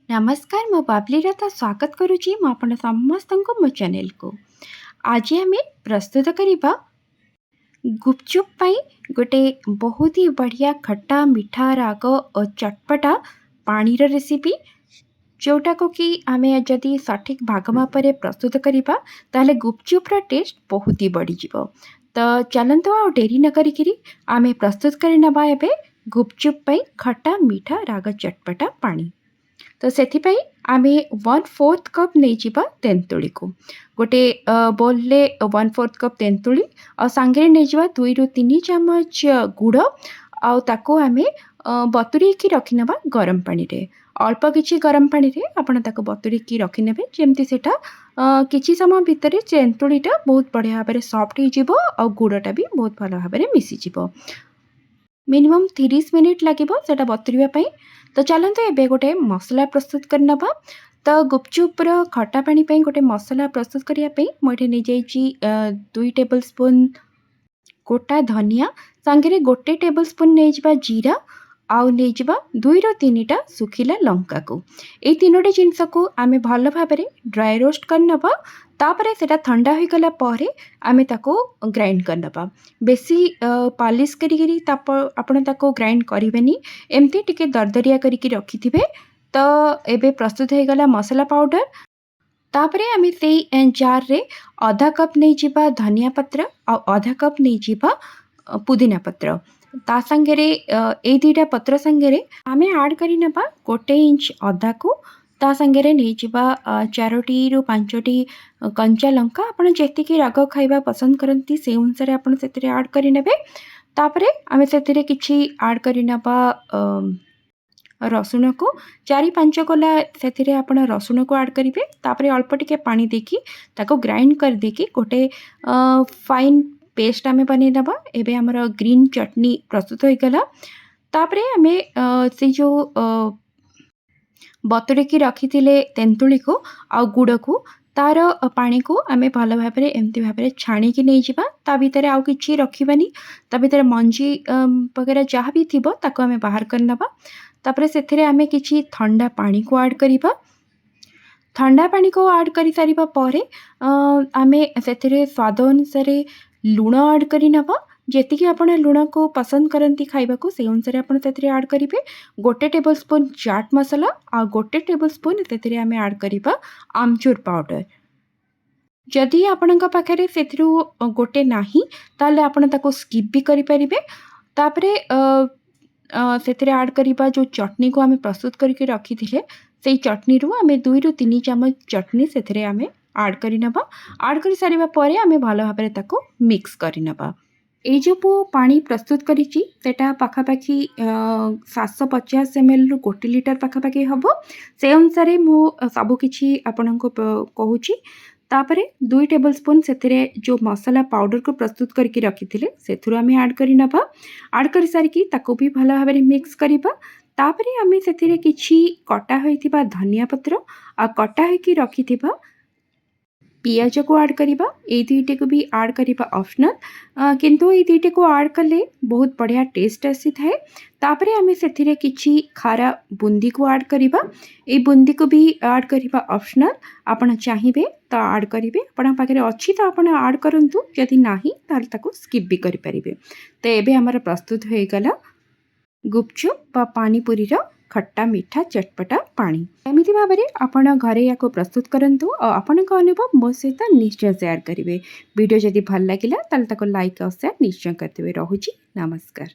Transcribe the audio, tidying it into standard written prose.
नमस्कार मो बाबली रथा स्वागत करुच्ची मु आपण समस्त मो चैनल को। आज आम प्रस्तुत करवा गुपचुप पाई गोटे बहुत ही बढ़िया खट्टा मीठा राग और चटपटा पानी रेसिपी जोटा को कि आम जदि सठिक भागमाप प्रस्तुत करवा ताले गुपचुप्र टेस्ट बहुत ही बढ़ी जीवो। तो चलते आ डेरी न करी आम प्रस्तुत कर नवा एबे गुपचुप पाई खट्टा मीठा राग चटपटा पानी। तो से आमे 1/4 कप नहीं तेंतुली को गोटे बोल ले 1/4 कप तेंतुली और सांगे नहीं 2 ରୁ 3 चामच गुड़ आउ ताको आमे बतुरी की रखिनबा गरम पानी रे। अल्प किछि गरम पानी रे आपण ताको बतुरी की रखिनेबे जेमती सेटा किछि समय भितर तेंतुलीटा बहुत बढ़िया भाव सॉफ्ट हो जिवो और गुड़टा भी बहुत भल भाव मिसी जिवो। मिनिमम 30 मिनिट लगे सेटा बतुरवाई। तो चलते एबे गोटे मसला प्रस्तुत करनबा। तो गुपचुप्र खट्टा पानी पे गोटे मसला प्रस्तुत करने मुझे नहीं जाइए 2 टेबल स्पून गोटा धनिया सांगे गोटे टेबल स्पून नहीं जीरा आउ नहीं 2 ରୁ 3टा सुखिला लंका को ये तीनोटी जिनस को आम भल भाव ड्राई रोस्ट करनबा। तापरे सेटा ठंडा हो गला परे आमे ताको ग्राइंड करनबा। बेसी पॉलिश करी आपण ताको ग्राइंड करिवेनी एमती टिके दरदरिया करिकी रखिथिबे। तो एबे प्रस्तुत हो गला मसाला पाउडर। तापरे आमे सेई जार रे आधा कप नहीं जिबा धनिया पत्र और आधा कप नहीं जिबा पुदीना पत्र ता संगे ए दुईटा पत्र संगे आमे ऐड करी नबा 1 इंच अदा को ता संगे नहीं जिबा 4टी ରୁ 5टी कंचा लंका आपण जेतिकी राग खाइबा पसंद करती से अनुसार आपण सेतिरे ऐड करी नेबे। तापरे आमे सेतिरे किछि ऐड करी नबा रसुण को 4-5 कोला सेतिरे आपण रसुण को ऐड करिवे। तापरे अल्प टिके पानी देकी ताको ग्राइंड कर देकी गोटे फाइन पेस्ट आमे बनै नबा। एबे हमर ग्रीन चटनी प्रस्तुत हो गला। तापरे आमे से जो बतुरे की रखी तेंतुली को आ गुड़ को तार पानी को आमे भल भाव एमती भाव छाणी की नहीं जिबा। ता भीतर आउ किछि रखिबानी ता भीतर मंजी वगैरह जहाँ भी थिबो ताको आमे बाहर करनबा। तापरे सेथिरे आमे किछि ठंडा पानी को ऐड करिबा। ठंडा पानी को ऐड करि सारिबा परे आमे सेथिरे स्वाद अनुसार लुण ऐड करि नबा। जेतिकी आपण लुण को पसंद करती खाइबा को से अनुसार आपण सेथिरे ऐड करिवे। 1 टेबल स्पून चाट मसाला आ 1 टेबल स्पून सेथिरे आमे ऐड करिबा आमचूर पाउडर। जदि आपणक पाखरे सेथिरु गोटे नाही ताले आपण ताको स्किप भी करि परिबे। तापरे सेथिरे ऐड करिबा जो चटनी को आमे प्रस्तुत करके रखिथिले सेई चटनी रु आमे 2 ରୁ 3 चामच चटनी सेथिरे आमे ऐड करि नबा। ऐड करि सारिबा परे आमे भलो भाबरे ताको मिक्स करि नबा। ए जो पानी प्रस्तुत करिछि सेटा पाखापाखि 750 ml रु 1 लिटर पाखापाखि हबो। से अनुसार मु सबु किछि आपनको कहूछि। तापरे 2 टेबल स्पून सेथिरे जो मसाला पाउडर को प्रस्तुत करके रखिथिले सेथुरु आमे ऐड करि नबा। ऐड करि सारिकी ताको भी भलो भाबरे मिक्स करिबा। तापरे आमे सेथिरे किछि कटा होइथिबा धनिया पत्र आ कटा होइकी रखिथिबा पियाज को ऐड करिबा। ए दुईटे को भी ऐड करिबा ऑप्शनल किंतु ए दुईटे को ऐड कले बहुत बढ़िया टेस्ट आसी थाए। तापरे आमे सेथिरे किछि खारा बुंदी को ऐड करिबा। ए बुंदी को भी ऐड करिबा ऑप्शनल आपण चाहिबे तो ऐड करिवे। आपण पाखरे अछि तो आपण ऐड करंतु यदि नाही ताल ताको स्किप भी करि परिबे। तो एबे हमर प्रस्तुत होई गला गुपचुप बा पानी पूरी रो खट्टा मीठा चटपटा पानी। एमिति भाव में आपण घरे या प्रस्तुत करंतु और आपण अनुभव मो सहित निश्चय शेयर करेंगे। वीडियो जदि भल लगिला ताल ताको लाइक और शेयर निश्चय करते। रहुछि नमस्कार।